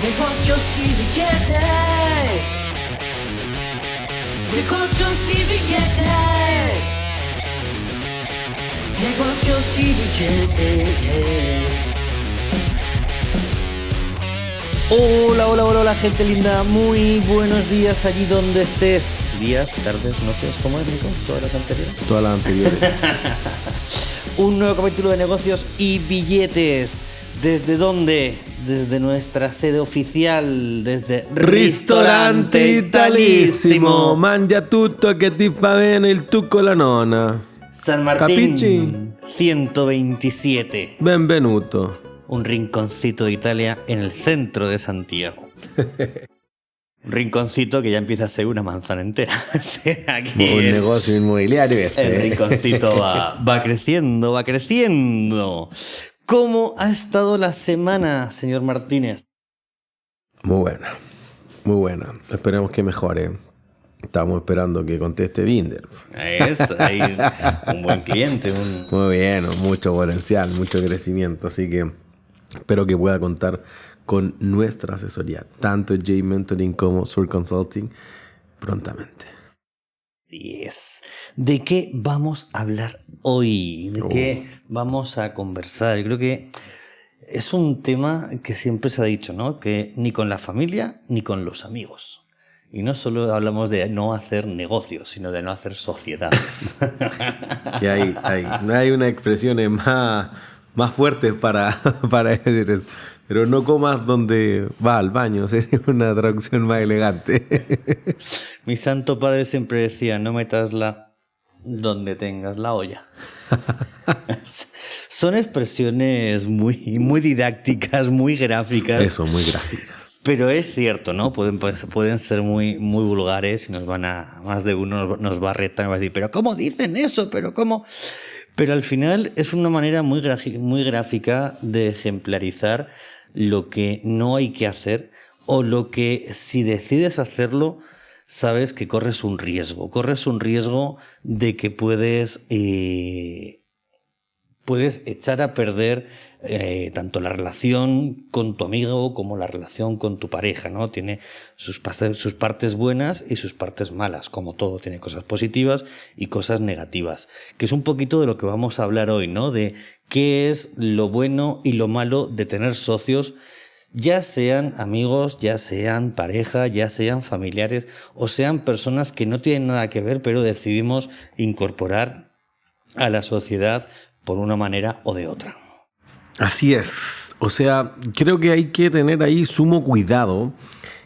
Negocios y billetes. Negocios y billetes. Negocios y billetes. Hola, hola, hola, hola, gente linda. Muy buenos días allí donde estés. Días, tardes, noches, ¿cómo es, Nico? ¿Todas las anteriores? Todas las anteriores. Un nuevo capítulo de Negocios y Billetes. ¿Desde dónde? Desde nuestra sede oficial, desde Ristorante Italissimo. Mangia tutto che ti fa bene il tucco la nonna. San Martín, Capisci? 127. Benvenuto. Un rinconcito de Italia en el centro de Santiago. Un rinconcito que ya empieza a ser una manzana entera. O sea, aquí Un negocio inmobiliario el rinconcito va creciendo, va creciendo. ¿Cómo ha estado la semana, señor Martínez? Muy buena, muy buena. Esperemos que mejore. Estamos esperando que conteste Binder. Es ahí un buen cliente. Muy bien, mucho potencial, mucho crecimiento. Así que espero que pueda contar con nuestra asesoría, tanto J Mentoring como Sur Consulting, prontamente. Yes. ¿De qué vamos a hablar hoy? ¿De qué vamos a conversar? Yo creo que es un tema que siempre se ha dicho, ¿no? Que ni con la familia ni con los amigos. Y no solo hablamos de no hacer negocios, sino de no hacer sociedades. Que no hay unas expresiones más fuertes para decir eso. Pero no comas donde va al baño, sería una traducción más elegante. Mi santo padre siempre decía, no metasla donde tengas la olla. Son expresiones muy didácticas, muy gráficas. Eso, muy gráficas. Pero es cierto, ¿no? Pueden ser muy vulgares y más de uno nos va a retar y va a decir, ¿pero cómo dicen eso? ¿Pero cómo? Pero al final es una manera muy gráfica de ejemplarizar lo que no hay que hacer o lo que si decides hacerlo sabes que corres un riesgo de que puedes echar a perder tanto la relación con tu amigo como la relación con tu pareja, ¿no? Tiene sus partes buenas y sus partes malas, como todo, tiene cosas positivas y cosas negativas, que es un poquito de lo que vamos a hablar hoy, ¿no? De qué es lo bueno y lo malo de tener socios, ya sean amigos, ya sean pareja, ya sean familiares o sean personas que no tienen nada que ver, pero decidimos incorporar a la sociedad por una manera o de otra. Así es. O sea, creo que hay que tener ahí sumo cuidado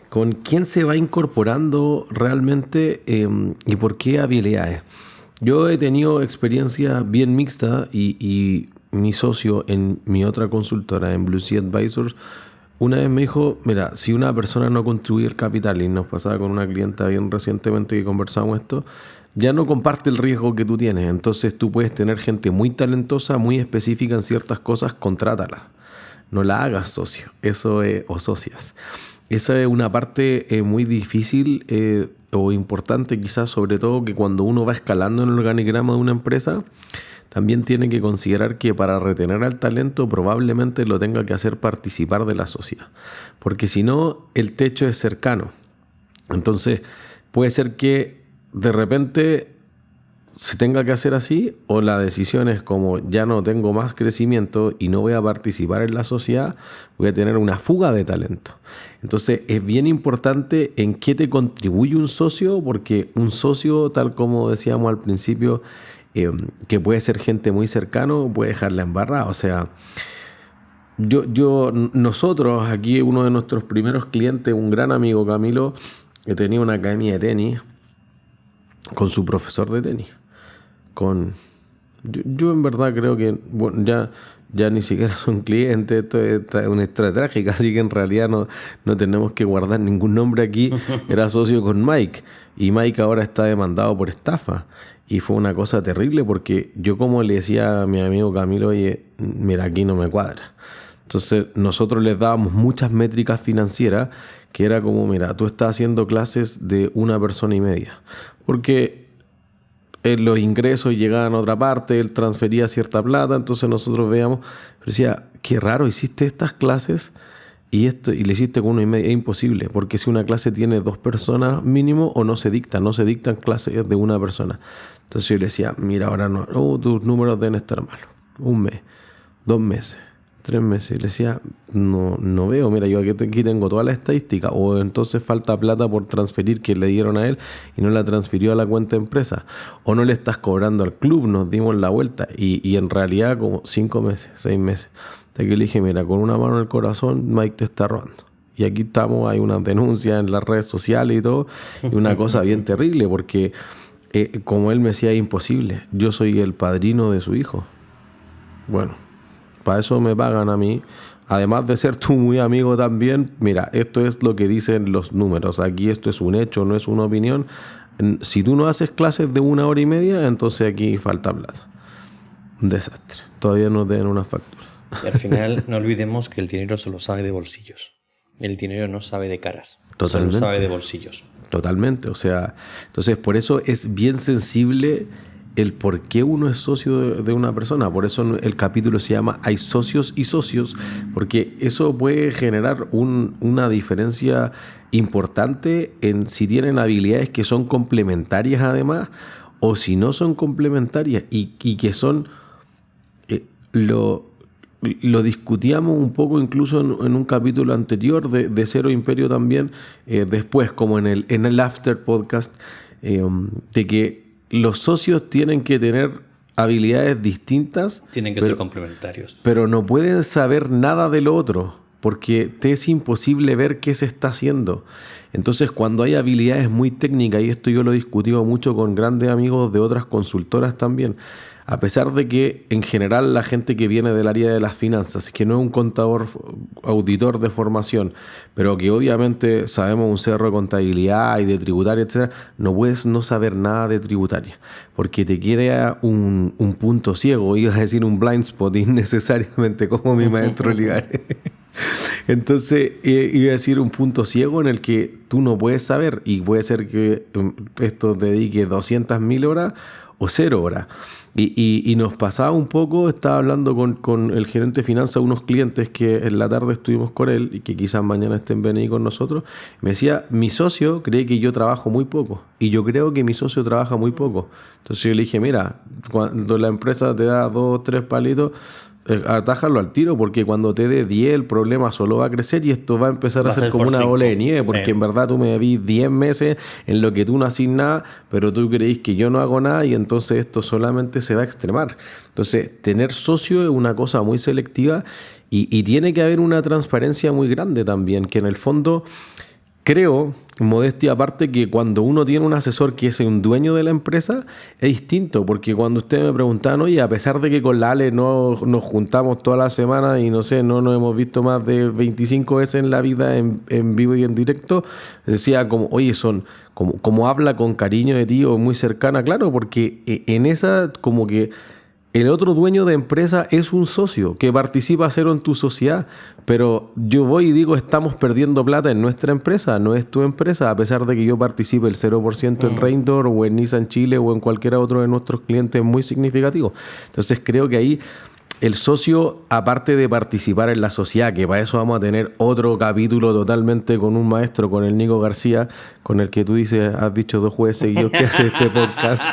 con quién se va incorporando realmente y por qué habilidades. Yo he tenido experiencias bien mixtas y mi socio en mi otra consultora, en Blue Sea Advisors, una vez me dijo, mira, si una persona no contribuye el capital, y nos pasaba con una clienta bien recientemente que conversábamos esto, ya no comparte el riesgo que tú tienes. Entonces tú puedes tener gente muy talentosa, muy específica en ciertas cosas, contrátala. No la hagas socio, eso es, o socias. Esa es una parte muy difícil o importante quizás, sobre todo que cuando uno va escalando en el organigrama de una empresa, también tiene que considerar que para retener al talento probablemente lo tenga que hacer participar de la sociedad. Porque si no, el techo es cercano. Entonces puede ser que de repente se tenga que hacer así, o la decisión es como ya no tengo más crecimiento y no voy a participar en la sociedad, voy a tener una fuga de talento. Entonces es bien importante en qué te contribuye un socio, porque un socio, tal como decíamos al principio, que puede ser gente muy cercano, puede dejarla embarrada. O sea, nosotros aquí, uno de nuestros primeros clientes, un gran amigo, Camilo, que tenía una academia de tenis con su profesor de tenis. Yo en verdad creo que bueno, ya ni siquiera son clientes, esto es una historia trágica, así que en realidad no tenemos que guardar ningún nombre aquí. Era socio con Mike y Mike ahora está demandado por estafa y fue una cosa terrible porque yo, como le decía a mi amigo Camilo, oye, mira, aquí no me cuadra. Entonces nosotros les dábamos muchas métricas financieras que era como, mira, tú estás haciendo clases de 1 persona y media, porque los ingresos llegaban a otra parte, él transfería cierta plata, entonces nosotros veíamos, decía, qué raro, hiciste estas clases y le hiciste con 1,5, es imposible, porque si una clase tiene 2 personas mínimo o no se dictan clases de una persona. Entonces yo le decía, mira, ahora no, tus números deben estar malos. 1 mes, 2 meses, 3 meses. Y le decía, no veo, mira, yo aquí tengo toda la estadística. O entonces falta plata por transferir que le dieron a él y no la transfirió a la cuenta de empresa. O no le estás cobrando al club, nos dimos la vuelta. Y en realidad como 5 meses, 6 meses. De que le dije, mira, con una mano en el corazón, Mike te está robando. Y aquí estamos, hay una denuncia en las redes sociales y todo. Y una cosa bien terrible, porque como él me decía, es imposible. Yo soy el padrino de su hijo. Bueno, para eso me pagan a mí. Además de ser tú muy amigo también, mira, esto es lo que dicen los números. Aquí esto es un hecho, no es una opinión. Si tú no haces clases de 1 hora y media, entonces aquí falta plata. Un desastre. Todavía nos deben una factura. Y al final no olvidemos que el dinero solo sabe de bolsillos. El dinero no sabe de caras. Totalmente. Solo sabe de bolsillos. Totalmente. O sea, entonces por eso es bien sensible el por qué uno es socio de una persona. Por eso el capítulo se llama Hay socios y socios, porque eso puede generar una diferencia importante en si tienen habilidades que son complementarias además, o si no son complementarias y que son... Lo discutíamos un poco incluso en un capítulo anterior de Cero Imperio también, después como en el After Podcast, de que los socios tienen que tener habilidades distintas. Tienen que ser complementarios. Pero no pueden saber nada de lo otro, porque te es imposible ver qué se está haciendo. Entonces, cuando hay habilidades muy técnicas, y esto yo lo he discutido mucho con grandes amigos de otras consultoras también, a pesar de que en general la gente que viene del área de las finanzas, que no es un contador, auditor de formación, pero que obviamente sabemos un cerro de contabilidad y de tributaria, etcétera, no puedes no saber nada de tributaria, porque te quiere un punto ciego, ibas a decir un blind spot innecesariamente, como mi maestro Olivares. Entonces iba a decir un punto ciego en el que tú no puedes saber, y puede ser que esto te dedique 200.000 horas o 0 horas. Y nos pasaba un poco, estaba hablando con el gerente de finanzas, unos clientes que en la tarde estuvimos con él y que quizás mañana estén venidos con nosotros. Me decía, mi socio cree que yo trabajo muy poco y yo creo que mi socio trabaja muy poco. Entonces yo le dije, mira, cuando la empresa te da 2 o 3 palitos, atájalo al tiro, porque cuando te dé 10 el problema solo va a crecer y esto va a empezar a ser como una bola de nieve, porque en verdad tú me vi 10 meses en lo que tú no haces nada, pero tú creís que yo no hago nada y entonces esto solamente se va a extremar. Entonces tener socio es una cosa muy selectiva y tiene que haber una transparencia muy grande también, que en el fondo creo, modestia aparte, que cuando uno tiene un asesor que es un dueño de la empresa, es distinto, porque cuando ustedes me preguntaban, oye, a pesar de que con la Ale no nos juntamos toda la semana y no sé, no nos hemos visto más de 25 veces en la vida en vivo y en directo, decía como, oye, son como habla con cariño de ti o muy cercana, claro, porque en esa como que el otro dueño de empresa es un socio que participa cero en tu sociedad, pero yo voy y digo, estamos perdiendo plata en nuestra empresa, no es tu empresa, a pesar de que yo participe el 0% en Reindor o en Nissan Chile o en cualquiera otro de nuestros clientes muy significativos. Entonces creo que ahí el socio, aparte de participar en la sociedad, que para eso vamos a tener otro capítulo totalmente con un maestro, con el Nico García, con el que tú has dicho 2 jueves seguidos que hace este podcast.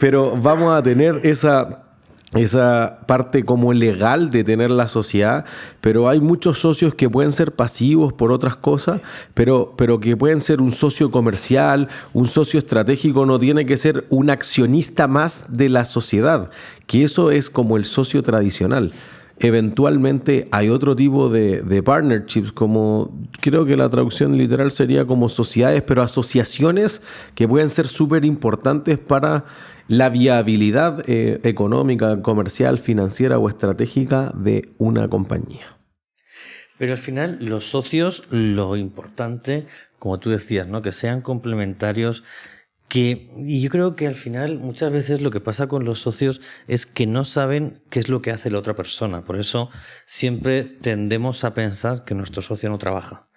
Pero vamos a tener esa parte como legal de tener la sociedad, pero hay muchos socios que pueden ser pasivos por otras cosas, pero que pueden ser un socio comercial, un socio estratégico, no tiene que ser un accionista más de la sociedad, que eso es como el socio tradicional. Eventualmente hay otro tipo de partnerships, como creo que la traducción literal sería como sociedades, pero asociaciones que pueden ser súper importantes para la viabilidad económica, comercial, financiera o estratégica de una compañía. Pero al final los socios, lo importante, como tú decías, ¿no? Que sean complementarios. Y yo creo que al final muchas veces lo que pasa con los socios es que no saben qué es lo que hace la otra persona. Por eso siempre tendemos a pensar que nuestro socio no trabaja.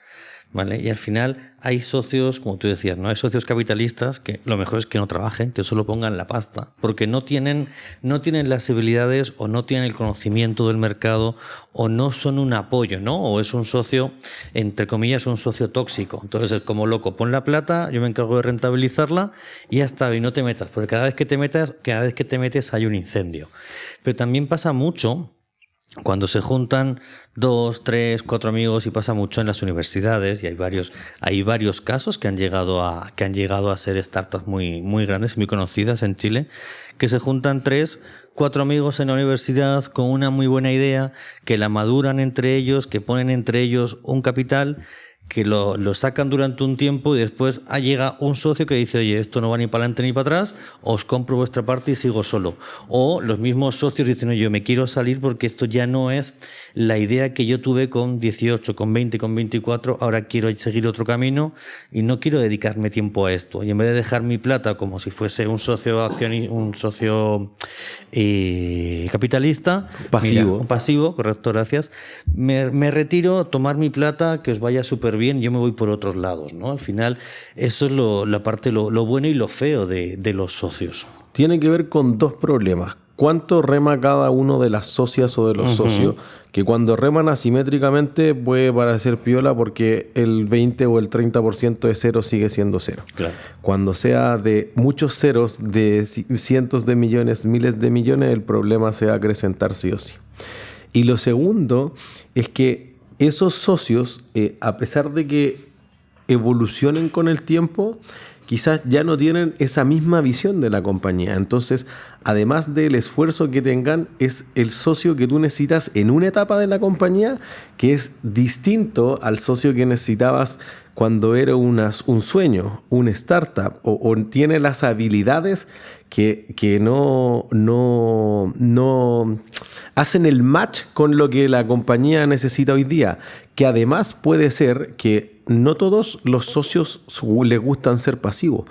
¿vale? Y al final hay socios, como tú decías, ¿no? Hay socios capitalistas que lo mejor es que no trabajen, que solo pongan la pasta, porque no tienen las habilidades o no tienen el conocimiento del mercado o no son un apoyo, ¿no? O es un socio, entre comillas, un socio tóxico. Entonces es como loco, pon la plata, yo me encargo de rentabilizarla y ya está, y no te metas, porque cada vez que te metes hay un incendio. Pero también pasa mucho cuando se juntan 2, 3, 4 amigos, y pasa mucho en las universidades, y hay varios casos que han llegado a ser startups muy, muy grandes, muy conocidas en Chile, que se juntan 3, 4 amigos en la universidad con una muy buena idea, que la maduran entre ellos, que ponen entre ellos un capital, que lo sacan durante un tiempo y después llega un socio que dice, oye, esto no va ni para adelante ni para atrás, os compro vuestra parte y sigo solo. O los mismos socios dicen, oye, yo me quiero salir porque esto ya no es la idea que yo tuve con 18, con 20, con 24, ahora quiero seguir otro camino y no quiero dedicarme tiempo a esto. Y en vez de dejar mi plata como si fuese un socio capitalista, pasivo, correcto, gracias, me retiro, tomar mi plata, que os vaya súper bien, yo me voy por otros lados, ¿no? Al final, eso es lo bueno y lo feo de los socios. Tiene que ver con 2 problemas. ¿Cuánto rema cada uno de las socias o de los socios? Que cuando reman asimétricamente puede parecer piola porque el 20 o el 30% de cero sigue siendo cero. Claro. Cuando sea de muchos ceros, de cientos de millones, miles de millones, el problema se va a acrecentar sí o sí. Y lo segundo es que esos socios, a pesar de que evolucionen con el tiempo, quizás ya no tienen esa misma visión de la compañía. Entonces, además del esfuerzo que tengan, es el socio que tú necesitas en una etapa de la compañía que es distinto al socio que necesitabas cuando era un sueño, un startup, o tiene las habilidades que no hacen el match con lo que la compañía necesita hoy día. Que además puede ser que no todos los socios les gustan ser pasivos.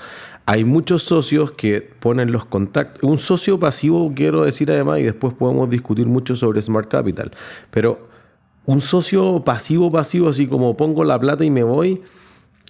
Hay muchos socios que ponen los contactos. Un socio pasivo, quiero decir además, y después podemos discutir mucho sobre Smart Capital, pero un socio pasivo, así como pongo la plata y me voy,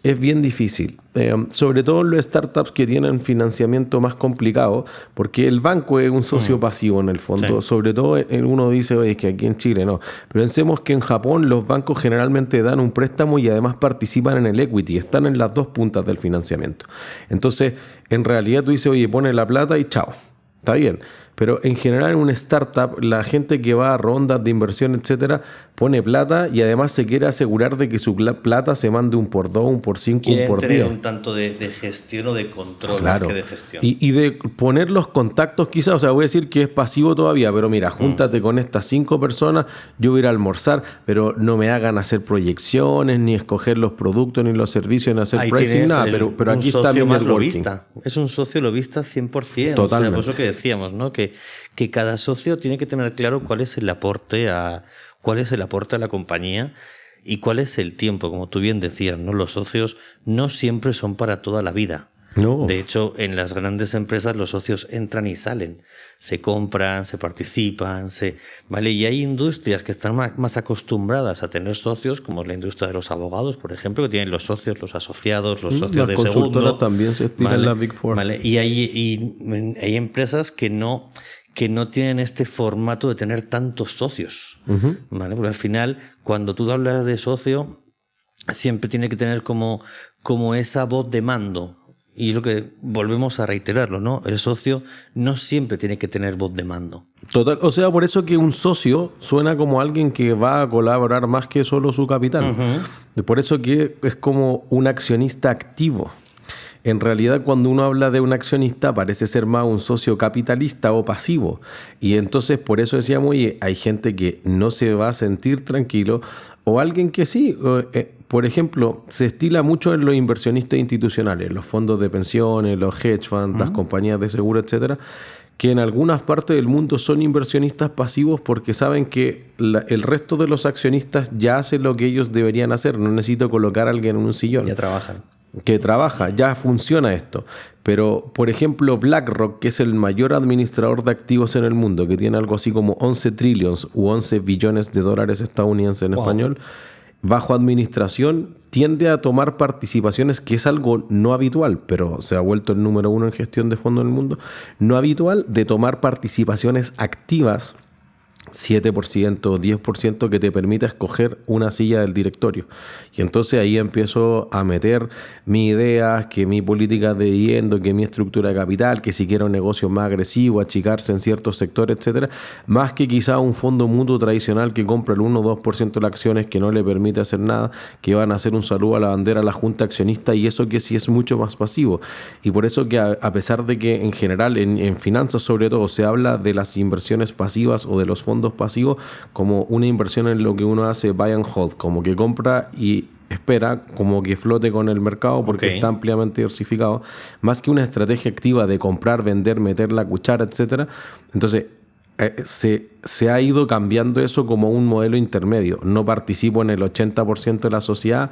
es bien difícil. Sobre todo en los startups que tienen financiamiento más complicado, porque el banco es un socio pasivo en el fondo. Sí. Sobre todo uno dice, oye, es que aquí en Chile no. Pero pensemos que en Japón los bancos generalmente dan un préstamo y además participan en el equity. Están en las 2 puntas del financiamiento. Entonces, en realidad tú dices, oye, pone la plata y chao. Está bien. Pero en general en una startup, la gente que va a rondas de inversión, etcétera, pone plata y además se quiere asegurar de que su plata se mande 1 por 2, 1 por 5, 1 por 10. Quieren tener un tanto de gestión o de control, claro, más que de gestión. Y de poner los contactos quizás, o sea, voy a decir que es pasivo todavía, pero mira, júntate con estas 5 personas, yo voy a ir a almorzar, pero no me hagan hacer proyecciones, ni escoger los productos, ni los servicios, ni hacer pricing, nada, pero aquí está mi networking. Es un socio lobista 100%. Totalmente. O sea, por eso que decíamos, ¿no? Que cada socio tiene que tener claro cuál es el aporte a la compañía y cuál es el tiempo, como tú bien decías, ¿no? Los socios no siempre son para toda la vida. No. De hecho, en las grandes empresas los socios entran y salen, se compran, se participan, ¿vale? Y hay industrias que están más acostumbradas a tener socios, como la industria de los abogados, por ejemplo, que tienen los socios, los asociados, los socios de segundo. Las consultoras también se estiran, ¿vale? En la Big Four. ¿Vale? Y hay empresas que no tienen este formato de tener tantos socios, ¿vale? Porque al final, cuando tú hablas de socio, siempre tiene que tener como esa voz de mando. Y lo que volvemos a reiterarlo, ¿no? El socio no siempre tiene que tener voz de mando. Total, o sea, por eso que un socio suena como alguien que va a colaborar más que solo su capital. Por eso que es como un accionista activo. En realidad, cuando uno habla de un accionista, parece ser más un socio capitalista o pasivo. Y entonces, por eso decíamos, oye, hay gente que no se va a sentir tranquilo, o alguien que sí. Por ejemplo, se estila mucho en los inversionistas institucionales, los fondos de pensiones, los hedge funds, las compañías de seguro, etcétera, que en algunas partes del mundo son inversionistas pasivos porque saben que el resto de los accionistas ya hacen lo que ellos deberían hacer. No necesito colocar a alguien en un sillón. Ya trabajan. Que trabaja, ya funciona esto. Pero, por ejemplo, BlackRock, que es el mayor administrador de activos en el mundo, que tiene algo así como 11 trillions u 11 billones de dólares estadounidenses en español, bajo administración tiende a tomar participaciones, que es algo no habitual, pero se ha vuelto el número 1 en gestión de fondos en el mundo, no habitual, de tomar participaciones activas, 7%, 10%, que te permita escoger una silla del directorio. Y entonces ahí empiezo a meter mis ideas, que mi política de dividendo, que mi estructura de capital, que si quiero un negocio más agresivo, achicarse en ciertos sectores, etcétera, más que quizá un fondo mutuo tradicional que compra el 1 o 2% de las acciones, que no le permite hacer nada, que van a hacer un saludo a la bandera a la junta accionista, y eso que sí es mucho más pasivo. Y por eso que a pesar de que en general en finanzas sobre todo se habla de las inversiones pasivas o de los fondos pasivos como una inversión en lo que uno hace buy and hold, como que compra y espera como que flote con el mercado porque está ampliamente diversificado, más que una estrategia activa de comprar, vender, meter la cuchara, etcétera. Entonces se ha ido cambiando eso como un modelo intermedio. No participo en el 80% de la sociedad,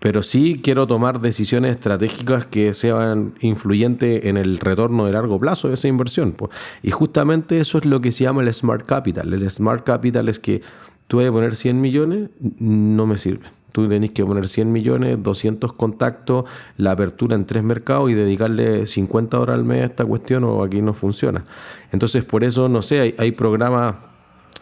pero sí quiero tomar decisiones estratégicas que sean influyentes en el retorno de largo plazo de esa inversión. Y justamente eso es lo que se llama el Smart Capital. El Smart Capital es que tú vas a poner 100 millones, no me sirve. Tú tenés que poner 100 millones, 200 contactos, la apertura en 3 mercados y dedicarle 50 horas al mes a esta cuestión, o aquí no funciona. Entonces, por eso, no sé, hay programas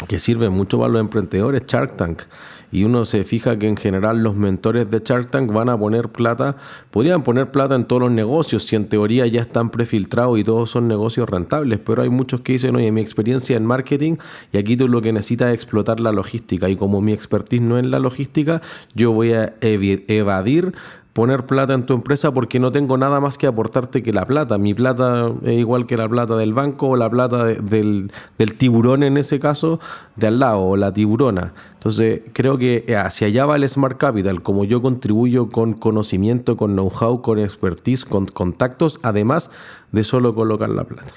que sirven mucho para los emprendedores, Shark Tank. Y uno se fija que en general los mentores de Shark Tank van a poner plata, podrían poner plata en todos los negocios si en teoría ya están prefiltrados y todos son negocios rentables, pero hay muchos que dicen, oye, mi experiencia en marketing, y aquí tú lo que necesitas es explotar la logística, y como mi expertise no es la logística, yo voy a evadir poner plata en tu empresa porque no tengo nada más que aportarte que la plata. Mi plata es igual que la plata del banco o la plata del tiburón, en ese caso, de al lado, o la tiburona. Entonces, creo que hacia allá va el Smart Capital, como yo contribuyo con conocimiento, con know-how, con expertise, con contactos, además de solo colocar la plata.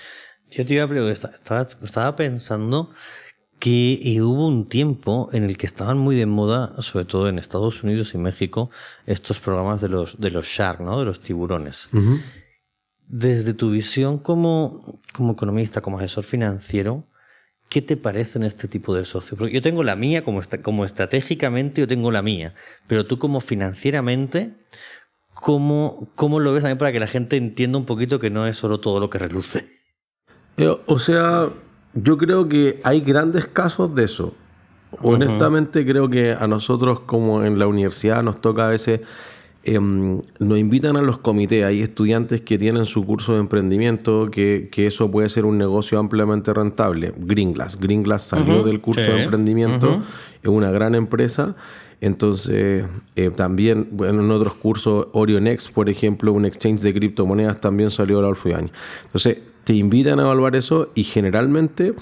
Yo te iba a preguntar, estaba pensando que hubo un tiempo en el que estaban muy de moda, sobre todo en Estados Unidos y México, estos programas de los shark, ¿no? De los tiburones. Uh-huh. Desde tu visión como economista, como asesor financiero, ¿qué te parecen este tipo de socios? Porque yo tengo la mía, como estratégicamente yo tengo la mía, pero tú como financieramente, ¿cómo lo ves también para que la gente entienda un poquito que no es solo todo lo que reluce? O sea, yo creo que hay grandes casos de eso. Honestamente, creo que a nosotros, como en la universidad, nos toca a veces, nos invitan a los comités. Hay estudiantes que tienen su curso de emprendimiento, que eso puede ser un negocio ampliamente rentable. Greenglass salió del curso de emprendimiento, es una gran empresa. Entonces, también, bueno, en otros cursos, Orionex, por ejemplo, un exchange de criptomonedas, también salió el último año. Entonces, te invitan a evaluar eso, y generalmente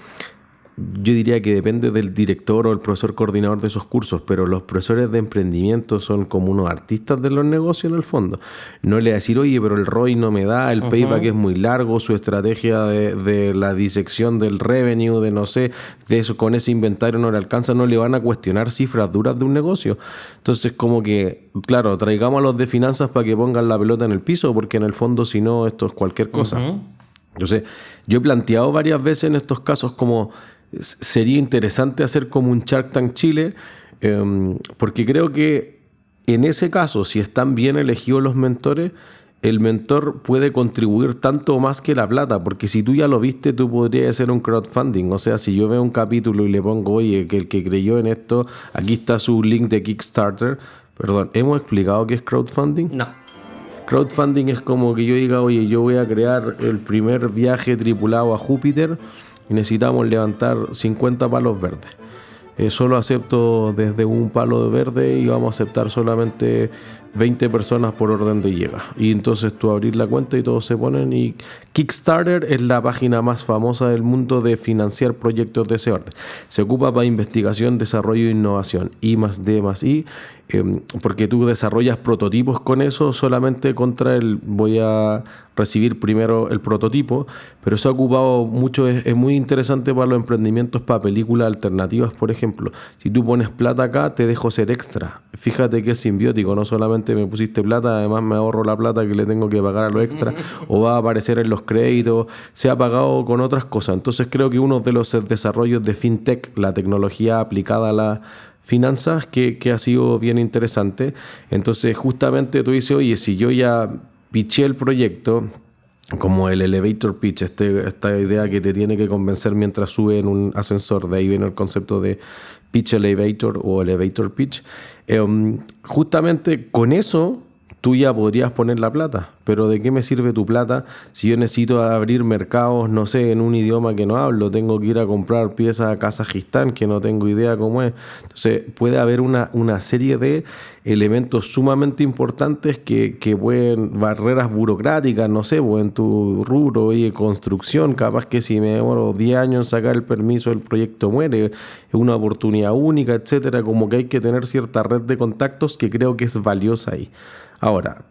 yo diría que depende del director o el profesor coordinador de esos cursos, pero los profesores de emprendimiento son como unos artistas de los negocios en el fondo. No le va a decir, oye, pero el ROI no me da, el payback es muy largo, su estrategia de la disección del revenue, de no sé, de eso, con ese inventario no le alcanza, no le van a cuestionar cifras duras de un negocio. Entonces, como que, claro, traigamos a los de finanzas para que pongan la pelota en el piso, porque en el fondo, si no, esto es cualquier cosa. Entonces, yo he planteado varias veces en estos casos como sería interesante hacer como un Shark Tank Chile, porque creo que en ese caso, si están bien elegidos los mentores, el mentor puede contribuir tanto o más que la plata, porque si tú ya lo viste, tú podrías hacer un crowdfunding. O sea, si yo veo un capítulo y le pongo, oye, que el que creyó en esto, aquí está su link de Kickstarter. Perdón, ¿hemos explicado qué es crowdfunding? No. Crowdfunding es como que yo diga, oye, yo voy a crear el primer viaje tripulado a Júpiter y necesitamos levantar 50 palos verdes. Solo acepto desde un palo verde y vamos a aceptar solamente 20 personas por orden de llegada. Y entonces tú abrir la cuenta y todos se ponen. Y Kickstarter es la página más famosa del mundo de financiar proyectos de ese orden. Se ocupa para investigación, desarrollo e innovación. I+D+I. Porque tú desarrollas prototipos con eso solamente contra voy a recibir primero el prototipo, pero eso ha ocupado mucho, es muy interesante para los emprendimientos, para películas alternativas, por ejemplo. ejemplo, si tú pones plata acá, te dejo ser extra. Fíjate que es simbiótico, no solamente me pusiste plata, además me ahorro la plata que le tengo que pagar a lo extra, o va a aparecer en los créditos, se ha pagado con otras cosas. Entonces creo que uno de los desarrollos de FinTech, la tecnología aplicada a la finanzas, que ha sido bien interesante. Entonces justamente tú dices, oye, si yo ya pitché el proyecto, como el elevator pitch, esta idea que te tiene que convencer mientras sube en un ascensor, de ahí viene el concepto de pitch elevator o elevator pitch. Justamente con eso tú ya podrías poner la plata, pero ¿de qué me sirve tu plata si yo necesito abrir mercados, no sé, en un idioma que no hablo? Tengo que ir a comprar piezas a Kazajistán, que no tengo idea cómo es. Entonces puede haber una serie de elementos sumamente importantes que pueden, barreras burocráticas, no sé, pues en tu rubro, oye, construcción, capaz que si me demoro 10 años en sacar el permiso, el proyecto muere, es una oportunidad única, etcétera. Como que hay que tener cierta red de contactos que creo que es valiosa ahí. Ahora,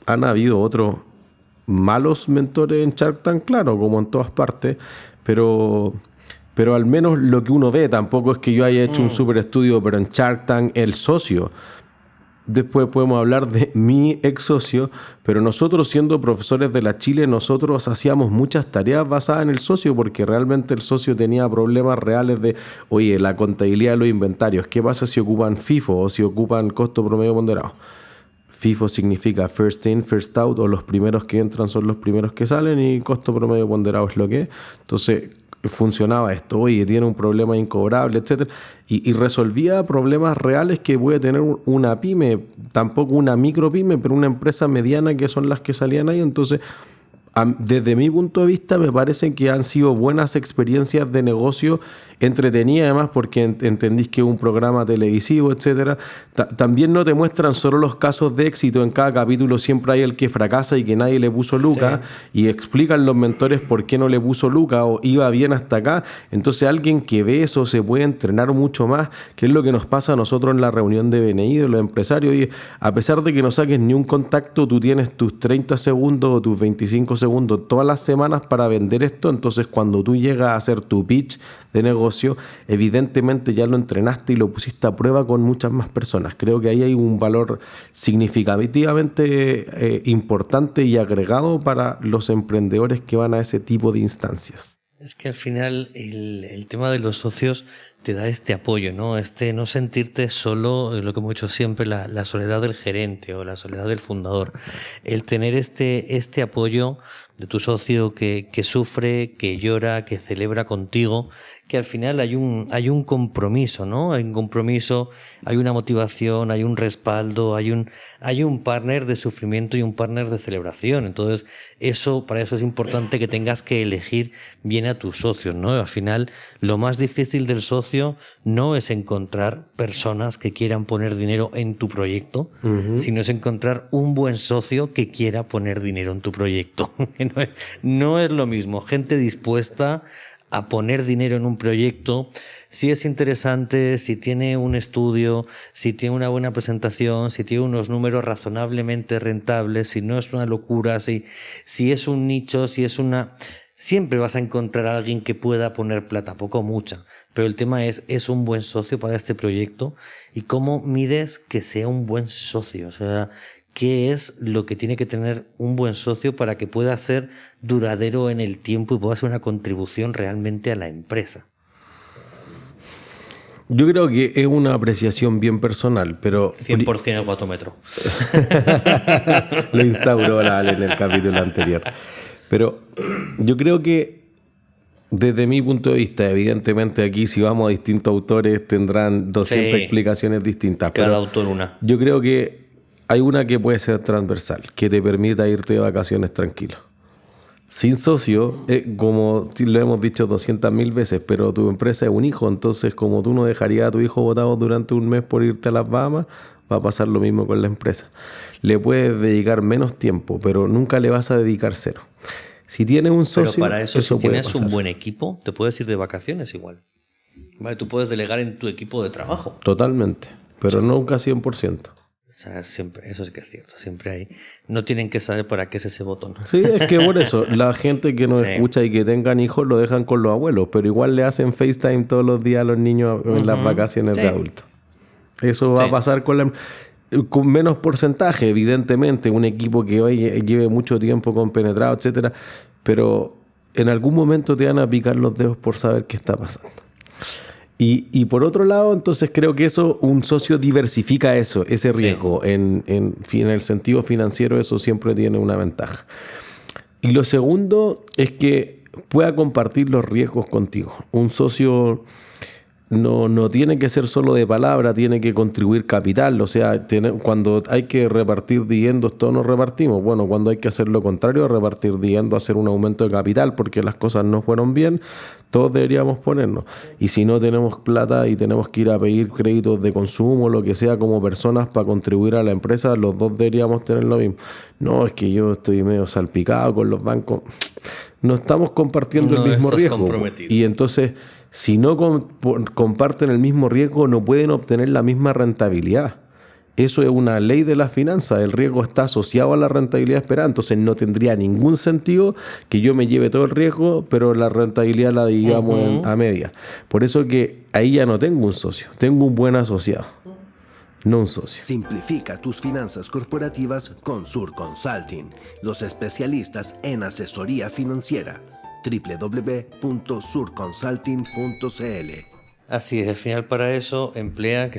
¿han habido otros malos mentores en Shark Tank? Claro, como en todas partes, pero al menos lo que uno ve, tampoco es que yo haya hecho un super estudio, pero en Shark Tank el socio, después podemos hablar de mi ex socio, pero nosotros siendo profesores de la Chile, nosotros hacíamos muchas tareas basadas en el socio, porque realmente el socio tenía problemas reales de, oye, la contabilidad de los inventarios, ¿qué pasa si ocupan FIFO o si ocupan costo promedio ponderado? FIFO significa first in, first out, o los primeros que entran son los primeros que salen, y costo promedio ponderado es lo que es. Entonces funcionaba esto, oye, tiene un problema incobrable, etcétera, y resolvía problemas reales que puede tener una pyme, tampoco una micro pyme, pero una empresa mediana, que son las que salían ahí. Entonces, desde mi punto de vista, me parece que han sido buenas experiencias de negocio, entretenidas además, porque entendís que es un programa televisivo, etcétera. También no te muestran solo los casos de éxito, en cada capítulo siempre hay el que fracasa y que nadie le puso lucas, sí, y explican los mentores por qué no le puso lucas o iba bien hasta acá. Entonces alguien que ve eso se puede entrenar mucho más, que es lo que nos pasa a nosotros en la reunión de BNI, de los empresarios. Y a pesar de que no saques ni un contacto, tú tienes tus 30 segundos o tus 25 segundos todas las semanas para vender esto. Entonces cuando tú llegas a hacer tu pitch de negocio, evidentemente ya lo entrenaste y lo pusiste a prueba con muchas más personas. Creo que ahí hay un valor significativamente importante y agregado para los emprendedores que van a ese tipo de instancias. Es que al final el tema de los socios te da este apoyo, ¿no? No sentirte solo, lo que hemos dicho siempre, la soledad del gerente o la soledad del fundador. El tener este apoyo de tu socio que sufre, que llora, que celebra contigo, que al final hay un compromiso, ¿no? Hay un compromiso, hay una motivación, hay un respaldo, hay un partner de sufrimiento y un partner de celebración. Entonces, para eso es importante que tengas que elegir bien a tus socios, ¿no? Al final, lo más difícil del socio no es encontrar personas que quieran poner dinero en tu proyecto, sino es encontrar un buen socio que quiera poner dinero en tu proyecto. No es lo mismo, gente dispuesta a poner dinero en un proyecto, si es interesante, si tiene un estudio, si tiene una buena presentación, si tiene unos números razonablemente rentables, si no es una locura, si es un nicho, siempre vas a encontrar a alguien que pueda poner plata, poco o mucha. Pero el tema es un buen socio para este proyecto, y cómo mides que sea un buen socio. O sea, ¿qué es lo que tiene que tener un buen socio para que pueda ser duradero en el tiempo y pueda hacer una contribución realmente a la empresa? Yo creo que es una apreciación bien personal, pero... 100% el guatómetro. Lo instauró Ale en el capítulo anterior. Pero yo creo que desde mi punto de vista, evidentemente aquí si vamos a distintos autores tendrán 200 explicaciones distintas. Cada autor una. Yo creo que hay una que puede ser transversal, que te permita irte de vacaciones tranquilo. Sin socio, como lo hemos dicho 200.000 veces, pero tu empresa es un hijo, entonces como tú no dejarías a tu hijo botado durante un mes por irte a las Bahamas, va a pasar lo mismo con la empresa. Le puedes dedicar menos tiempo, pero nunca le vas a dedicar cero. Si tienes un socio, pero para eso si tienes pasar. Un buen equipo, te puedes ir de vacaciones igual. ¿Vale? Tú puedes delegar en tu equipo de trabajo. Totalmente, pero nunca 100%. O sea, siempre, eso sí que es cierto, siempre hay. No tienen que saber para qué es ese botón. Sí, es que por eso, la gente que nos Sí. escucha y que tengan hijos lo dejan con los abuelos, pero igual le hacen FaceTime todos los días a los niños en las vacaciones Sí. de adultos. Eso va Sí. a pasar con menos porcentaje, evidentemente, un equipo que hoy lleve mucho tiempo compenetrado, etcétera, pero en algún momento te van a picar los dedos por saber qué está pasando. Y por otro lado, entonces creo que un socio diversifica ese riesgo. En el sentido financiero, eso siempre tiene una ventaja. Y lo segundo es que pueda compartir los riesgos contigo. Un socio no tiene que ser solo de palabra, tiene que contribuir capital. O sea, cuando hay que repartir dividendos, todos nos repartimos. Bueno, cuando hay que hacer lo contrario, repartir dividendos, hacer un aumento de capital porque las cosas no fueron bien, todos deberíamos ponernos. Y si no tenemos plata y tenemos que ir a pedir créditos de consumo, lo que sea, como personas para contribuir a la empresa, los dos deberíamos tener lo mismo. No, es que yo estoy medio salpicado con los bancos. No estamos compartiendo No el mismo estás riesgo. comprometido. Y entonces, si no comparten el mismo riesgo, no pueden obtener la misma rentabilidad. Eso es una ley de las finanzas. El riesgo está asociado a la rentabilidad esperada. Entonces no tendría ningún sentido que yo me lleve todo el riesgo, pero la rentabilidad la digamos a media. Por eso que ahí ya no tengo un socio. Tengo un buen asociado, no un socio. Simplifica tus finanzas corporativas con Sur Consulting, los especialistas en asesoría financiera. www.surconsulting.cl. Así es, al final para eso emplea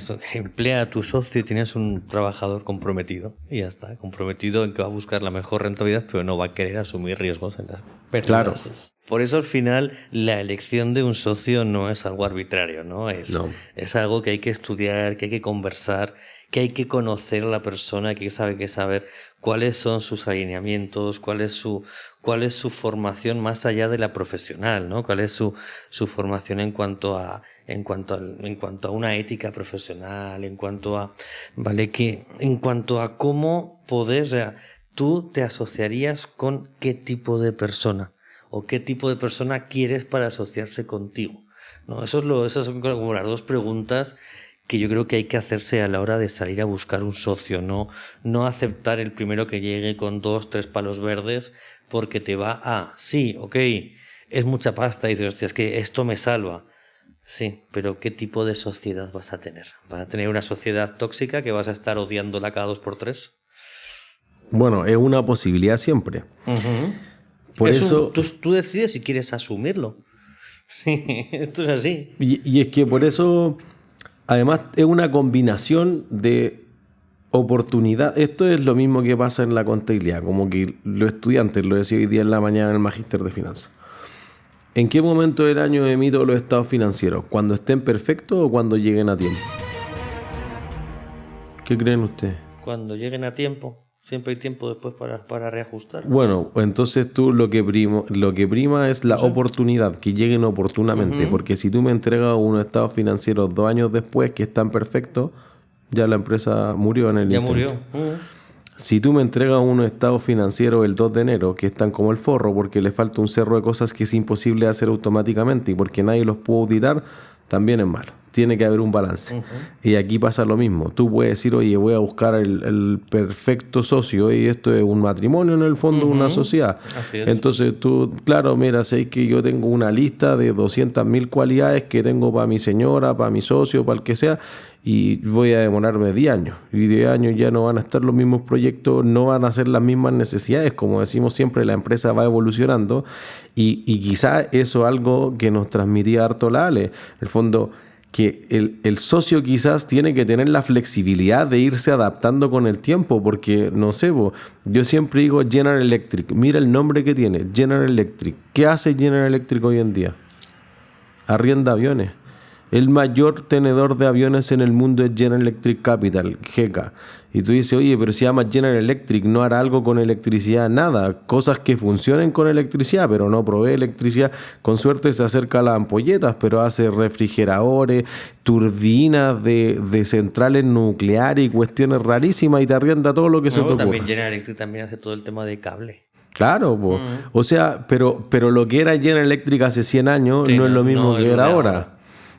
a tu socio y tienes un trabajador comprometido. Y ya está, comprometido en que va a buscar la mejor rentabilidad, pero no va a querer asumir riesgos en las pérdidas. Claro. Por eso al final la elección de un socio no es algo arbitrario, ¿no? Es algo que hay que estudiar, que hay que conversar, que hay que conocer a la persona, que hay que saber cuáles son sus alineamientos, cuál es su formación más allá de la profesional, ¿no? Cuál es su formación en cuanto a una ética profesional, en cuanto a cómo poder, o sea, tú te asociarías con qué tipo de persona o qué tipo de persona quieres para asociarse contigo, ¿no? Esas son como las dos preguntas que yo creo que hay que hacerse a la hora de salir a buscar un socio, no aceptar el primero que llegue con 2, 3 palos verdes porque te va a, sí, ok, es mucha pasta y dices, hostia, es que esto me salva. Sí, pero ¿qué tipo de sociedad vas a tener? ¿Vas a tener una sociedad tóxica que vas a estar odiándola cada 2x3? Bueno, es una posibilidad siempre. Por eso tú decides si quieres asumirlo. Sí, esto es así. Y es que por eso, además, es una combinación de oportunidad. Esto es lo mismo que pasa en la contabilidad, como que los estudiantes, lo decía hoy día en la mañana en el Magíster de Finanzas. ¿En qué momento del año emito los estados financieros? ¿Cuando estén perfectos o cuando lleguen a tiempo? ¿Qué creen ustedes? Cuando lleguen a tiempo. Siempre hay tiempo después para reajustar. Bueno, entonces tú lo que prima es la oportunidad, que lleguen oportunamente. Porque si tú me entregas unos estados financieros 2 años después que están perfectos, ya la empresa murió en el intento. Ya murió. Si tú me entregas unos estados financieros el 2 de enero que están como el forro porque le falta un cerro de cosas que es imposible hacer automáticamente y porque nadie los puede auditar, también es malo. Tiene que haber un balance. Y aquí pasa lo mismo. Tú puedes decir, oye, voy a buscar el perfecto socio y esto es un matrimonio en el fondo, una sociedad. Así es. Entonces tú, claro, mira, sé que yo tengo una lista de 200.000 cualidades que tengo para mi señora, para mi socio, para el que sea, y voy a demorarme 10 años. Y 10 años ya no van a estar los mismos proyectos, no van a ser las mismas necesidades. Como decimos siempre, la empresa va evolucionando y quizás eso es algo que nos transmitía harto la Ale. En el fondo, que el socio quizás tiene que tener la flexibilidad de irse adaptando con el tiempo, porque no sé, yo siempre digo General Electric, mira el nombre que tiene, General Electric. ¿Qué hace General Electric hoy en día? Arrienda aviones. El mayor tenedor de aviones en el mundo es General Electric Capital, GECA. Y tú dices, oye, pero se llama General Electric, no hará algo con electricidad, nada. Cosas que funcionen con electricidad, pero no provee electricidad. Con suerte se acerca a las ampolletas, pero hace refrigeradores, turbinas de centrales nucleares y cuestiones rarísimas y te arrienda todo lo que se te ocurra. También General Electric también hace todo el tema de cable. Claro, o sea, pero lo que era General Electric hace 100 años no es lo mismo que era ahora.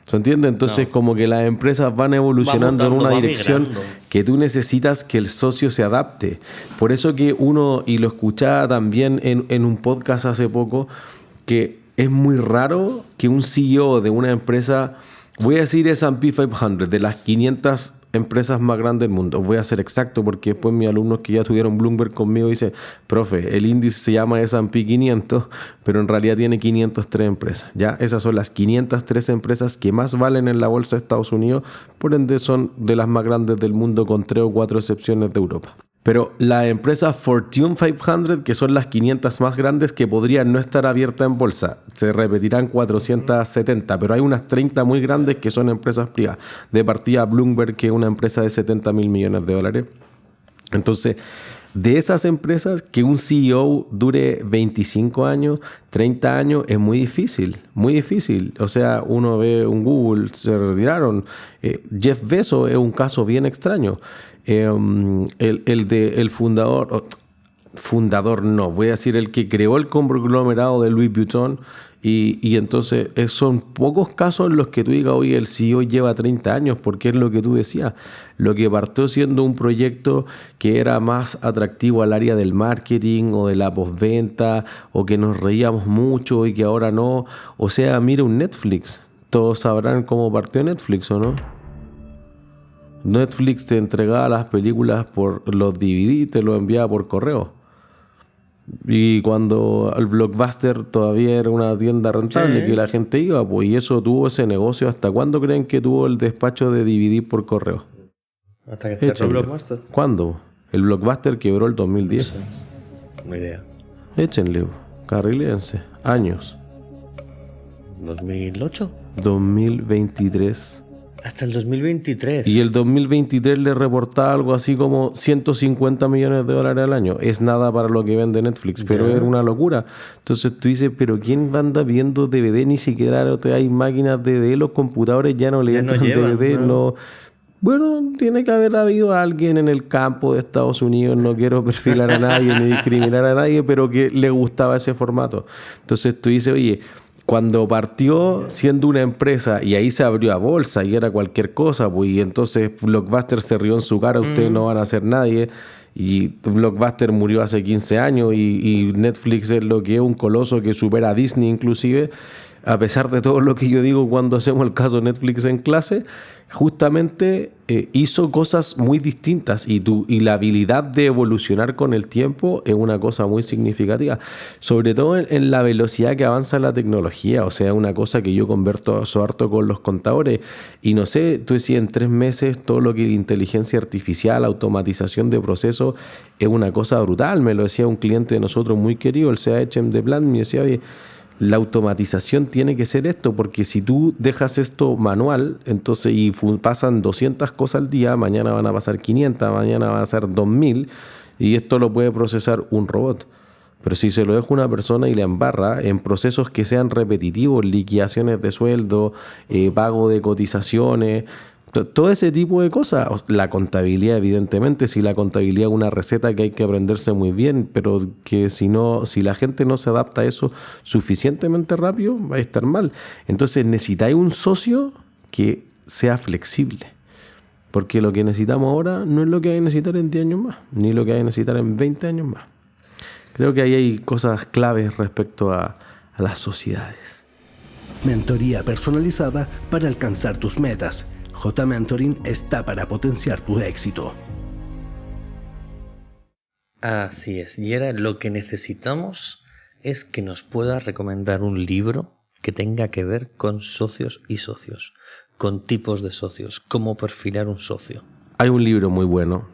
¿Se entiende? Entonces como que las empresas van evolucionando en una dirección que tú necesitas que el socio se adapte. Por eso que uno, y lo escuchaba también en un podcast hace poco, que es muy raro que un CEO de una empresa, voy a decir S&P 500, de las 500 empresas más grandes del mundo, voy a ser exacto porque después mis alumnos que ya tuvieron Bloomberg conmigo dicen, profe, el índice se llama S&P 500, pero en realidad tiene 503 empresas. Ya, esas son las 503 empresas que más valen en la bolsa de Estados Unidos, por ende son de las más grandes del mundo con 3 o 4 excepciones de Europa. Pero las empresas Fortune 500, que son las 500 más grandes que podrían no estar abiertas en bolsa, se repetirán 470, pero hay unas 30 muy grandes que son empresas privadas. De partida Bloomberg, que es una empresa de 70 mil millones de dólares. Entonces, de esas empresas, que un CEO dure 25 años, 30 años, es muy difícil, muy difícil. O sea, uno ve un Google, se retiraron. Jeff Bezos es un caso bien extraño. El fundador no, voy a decir el que creó el conglomerado de Louis Vuitton y entonces son pocos casos en los que tú digas, oye, el CEO lleva 30 años, porque es lo que tú decías, lo que partió siendo un proyecto que era más atractivo al área del marketing o de la postventa o que nos reíamos mucho y que ahora no. O sea, mira un Netflix, todos sabrán cómo partió Netflix, ¿o no? Netflix te entregaba las películas por los DVD, te lo enviaba por correo. Y cuando el Blockbuster todavía era una tienda rentable, que la gente iba, pues, y eso tuvo ese negocio. ¿Hasta cuándo creen que tuvo el despacho de DVD por correo? ¿Hasta que cerró el Blockbuster? ¿Cuándo? El Blockbuster quebró el 2010. No idea. Échenle, carrilense. Años. ¿2008? 2023. Hasta el 2023. Y el 2023 le reportaba algo así como 150 millones de dólares al año. Es nada para lo que vende Netflix, pero era una locura. Entonces tú dices, pero ¿quién anda viendo DVD? Ni siquiera hay máquinas de DVD, los computadores ya no le entran DVD. No. Bueno, tiene que haber habido alguien en el campo de Estados Unidos, no quiero perfilar a nadie ni discriminar a nadie, pero que le gustaba ese formato. Entonces tú dices, oye, cuando partió siendo una empresa y ahí se abrió a bolsa y era cualquier cosa, pues, y entonces Blockbuster se rió en su cara, ustedes no van a ser nadie, y Blockbuster murió hace 15 años y Netflix es lo que es, un coloso que supera a Disney inclusive, a pesar de todo lo que yo digo cuando hacemos el caso Netflix en clase, justamente hizo cosas muy distintas y la habilidad de evolucionar con el tiempo es una cosa muy significativa, sobre todo en la velocidad que avanza la tecnología. O sea, una cosa que yo converso harto con los contadores y no sé, tú decías en 3 meses todo lo que es inteligencia artificial, automatización de procesos, es una cosa brutal. Me lo decía un cliente de nosotros muy querido, el CHM de Plan, me decía, oye, la automatización tiene que ser esto, porque si tú dejas esto manual, entonces y pasan 200 cosas al día, mañana van a pasar 500, mañana van a ser 2000, y esto lo puede procesar un robot. Pero si se lo deja una persona y le embarra en procesos que sean repetitivos, liquidaciones de sueldo, pago de cotizaciones, todo ese tipo de cosas. La contabilidad, evidentemente, si la contabilidad es una receta que hay que aprenderse muy bien, pero que si la gente no se adapta a eso suficientemente rápido, va a estar mal. Entonces necesitáis un socio que sea flexible, porque lo que necesitamos ahora no es lo que hay que necesitar en 10 años más, ni lo que hay que necesitar en 20 años más. Creo que ahí hay cosas claves respecto a las sociedades. Mentoría personalizada para alcanzar tus metas. J-Mentoring está para potenciar tu éxito. Así es. Y ahora lo que necesitamos es que nos pueda recomendar un libro que tenga que ver con socios y socios, con tipos de socios, cómo perfilar un socio. Hay un libro muy bueno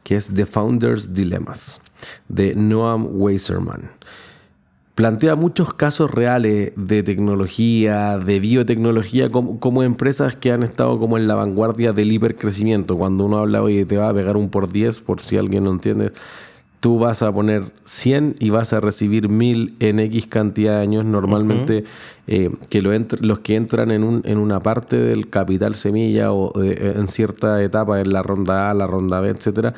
que es The Founder's Dilemmas, de Noam Weiserman. Plantea muchos casos reales de tecnología, de biotecnología, como empresas que han estado como en la vanguardia del hipercrecimiento. Cuando uno habla, oye, te va a pegar un por 10, por si alguien no entiende, tú vas a poner 100 y vas a recibir 1000 en X cantidad de años. Normalmente que los que entran en una parte del capital semilla o en cierta etapa, en la ronda A, la ronda B, etcétera,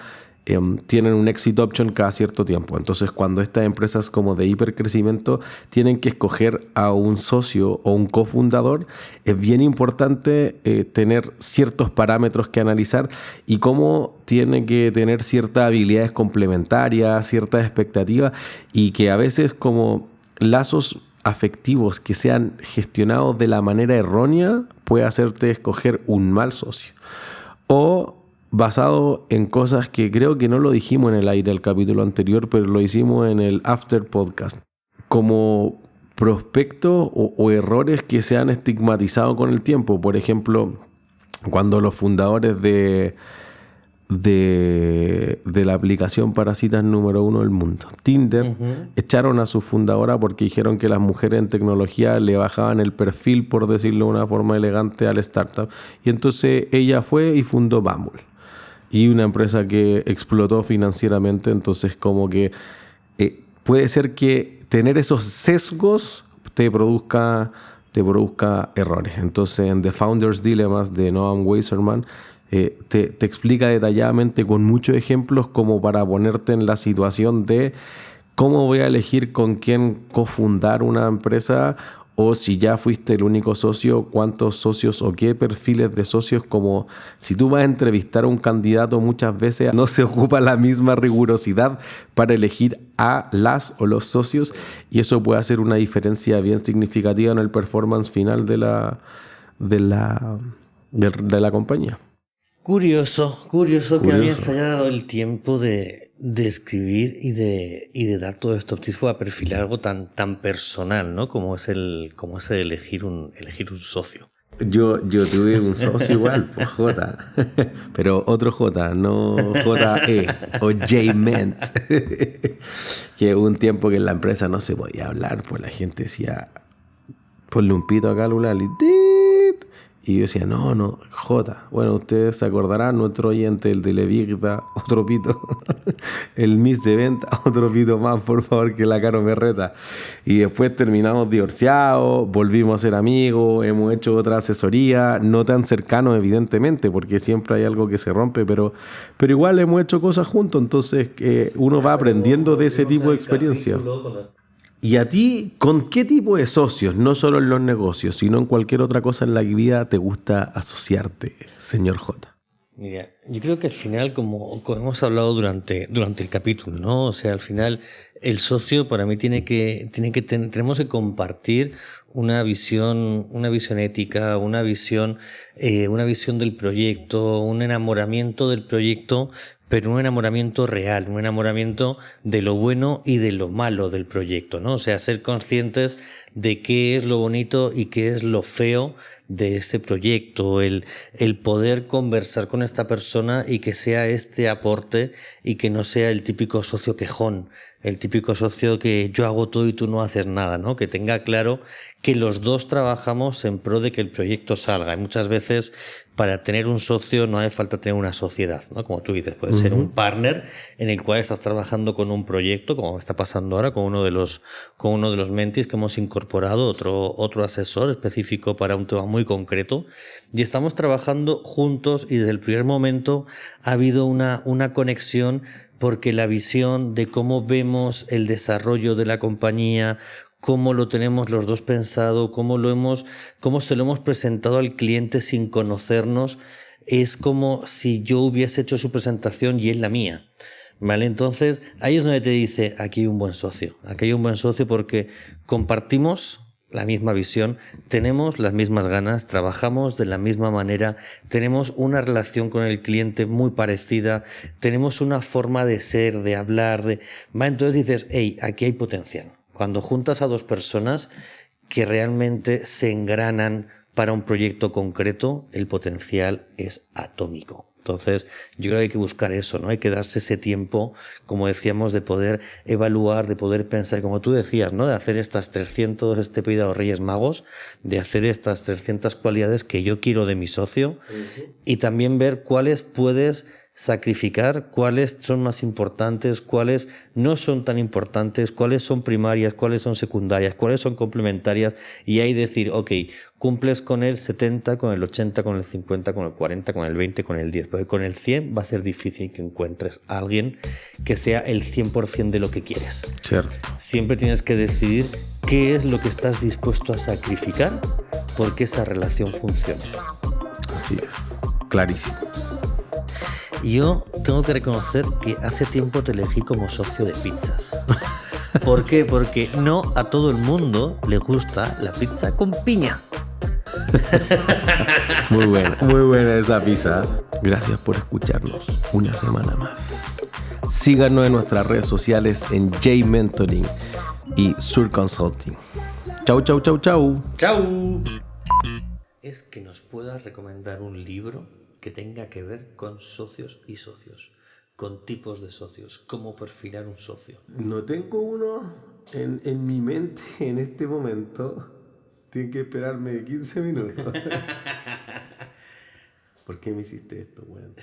tienen un exit option cada cierto tiempo. Entonces, cuando estas empresas como de hipercrecimiento tienen que escoger a un socio o un cofundador, es bien importante tener ciertos parámetros que analizar y cómo tiene que tener ciertas habilidades complementarias, ciertas expectativas, y que a veces como lazos afectivos que sean gestionados de la manera errónea puede hacerte escoger un mal socio. O basado en cosas que creo que no lo dijimos en el aire del capítulo anterior, pero lo hicimos en el After Podcast, como prospectos o errores que se han estigmatizado con el tiempo. Por ejemplo, cuando los fundadores de la aplicación para citas número 1 del mundo, Tinder, echaron a su fundadora porque dijeron que las mujeres en tecnología le bajaban el perfil, por decirlo de una forma elegante, al startup. Y entonces ella fue y fundó Bumble. Y una empresa que explotó financieramente. Entonces como que puede ser que tener esos sesgos te produzca errores. Entonces en The Founder's Dilemmas de Noam Weiserman te explica detalladamente con muchos ejemplos como para ponerte en la situación de cómo voy a elegir con quién cofundar una empresa, o si ya fuiste el único socio, cuántos socios o qué perfiles de socios. Como si tú vas a entrevistar a un candidato, muchas veces no se ocupa la misma rigurosidad para elegir a las o los socios, y eso puede hacer una diferencia bien significativa en el performance final de la compañía. Curioso que alguien se haya dado el tiempo de escribir y de dar todos estos tips para perfilar algo tan personal, ¿no? Como es el elegir un socio. Yo tuve un socio igual, pues J, pero otro J, no J.E. o J-Ment, que hubo un tiempo que en la empresa no se podía hablar, pues la gente decía, ponle un pito acá al Ulali, y yo decía, no, J. Bueno, ustedes se acordarán, nuestro oyente, el de Levigda, otro pito. El Miss de Venta, otro pito más, por favor, que la Caro me reta. Y después terminamos divorciados, volvimos a ser amigos, hemos hecho otra asesoría, no tan cercanos, evidentemente, porque siempre hay algo que se rompe, pero igual hemos hecho cosas juntos. Entonces uno va aprendiendo de ese tipo de experiencia. ¿Y a ti, con qué tipo de socios, no solo en los negocios, sino en cualquier otra cosa en la vida, te gusta asociarte, señor J? Mira, yo creo que al final, como hemos hablado durante el capítulo, ¿no? O sea, al final el socio para mí tenemos que compartir una visión ética, una visión del proyecto, un enamoramiento del proyecto, pero un enamoramiento real, un enamoramiento de lo bueno y de lo malo del proyecto, ¿no? O sea, ser conscientes de qué es lo bonito y qué es lo feo de ese proyecto, el poder conversar con esta persona y que sea este aporte y que no sea el típico socio quejón, el típico socio que yo hago todo y tú no haces nada, ¿no? Que tenga claro que los dos trabajamos en pro de que el proyecto salga. Y muchas veces para tener un socio no hace falta tener una sociedad, ¿no? Como tú dices, puede ser un partner en el cual estás trabajando con un proyecto, como está pasando ahora con uno de los mentis que hemos incorporado, otro asesor específico para un tema muy concreto, y estamos trabajando juntos y desde el primer momento ha habido una conexión, porque la visión de cómo vemos el desarrollo de la compañía, cómo lo tenemos los dos pensado, cómo se lo hemos presentado al cliente sin conocernos, es como si yo hubiese hecho su presentación y él la mía. ¿Vale? Entonces, ahí es donde te dice, aquí hay un buen socio porque compartimos la misma visión, tenemos las mismas ganas, trabajamos de la misma manera, tenemos una relación con el cliente muy parecida, tenemos una forma de ser, de hablar, entonces dices, hey, aquí hay potencial. Cuando juntas a dos personas que realmente se engranan para un proyecto concreto, el potencial es atómico. Entonces, yo creo que hay que buscar eso, ¿no? Hay que darse ese tiempo, como decíamos, de poder evaluar, de poder pensar, como tú decías, ¿no? De hacer estas 300, pedido a los Reyes Magos, de hacer estas 300 cualidades que yo quiero de mi socio, y también ver cuáles puedes sacrificar, cuáles son más importantes, cuáles no son tan importantes, cuáles son primarias, cuáles son secundarias, cuáles son complementarias, y ahí decir, ok, cumples con el 70, con el 80, con el 50, con el 40, con el 20, con el 10, porque con el 100 va a ser difícil que encuentres a alguien que sea el 100% de lo que quieres. Cierto. Siempre tienes que decidir qué es lo que estás dispuesto a sacrificar porque esa relación funcione. Así es. Clarísimo. Yo tengo que reconocer que hace tiempo te elegí como socio de pizzas. ¿Por qué? Porque no a todo el mundo le gusta la pizza con piña. Muy buena esa pizza. Gracias por escucharnos una semana más. Síganos en nuestras redes sociales en J-Mentoring y Sur Consulting. Chau. ¡Chao! Es que nos puedas recomendar un libro que tenga que ver con socios y socios, con tipos de socios, cómo perfilar un socio. No tengo uno en mi mente en este momento. Tienen que esperarme 15 minutos. ¿Por qué me hiciste esto, weón?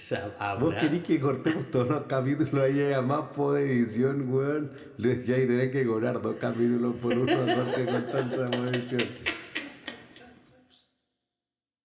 ¿Vos querís que cortemos todos los capítulos ahí a más poder edición, weón? Lo decía y tener que cobrar 2 capítulos por uno, aparte con tanta edición.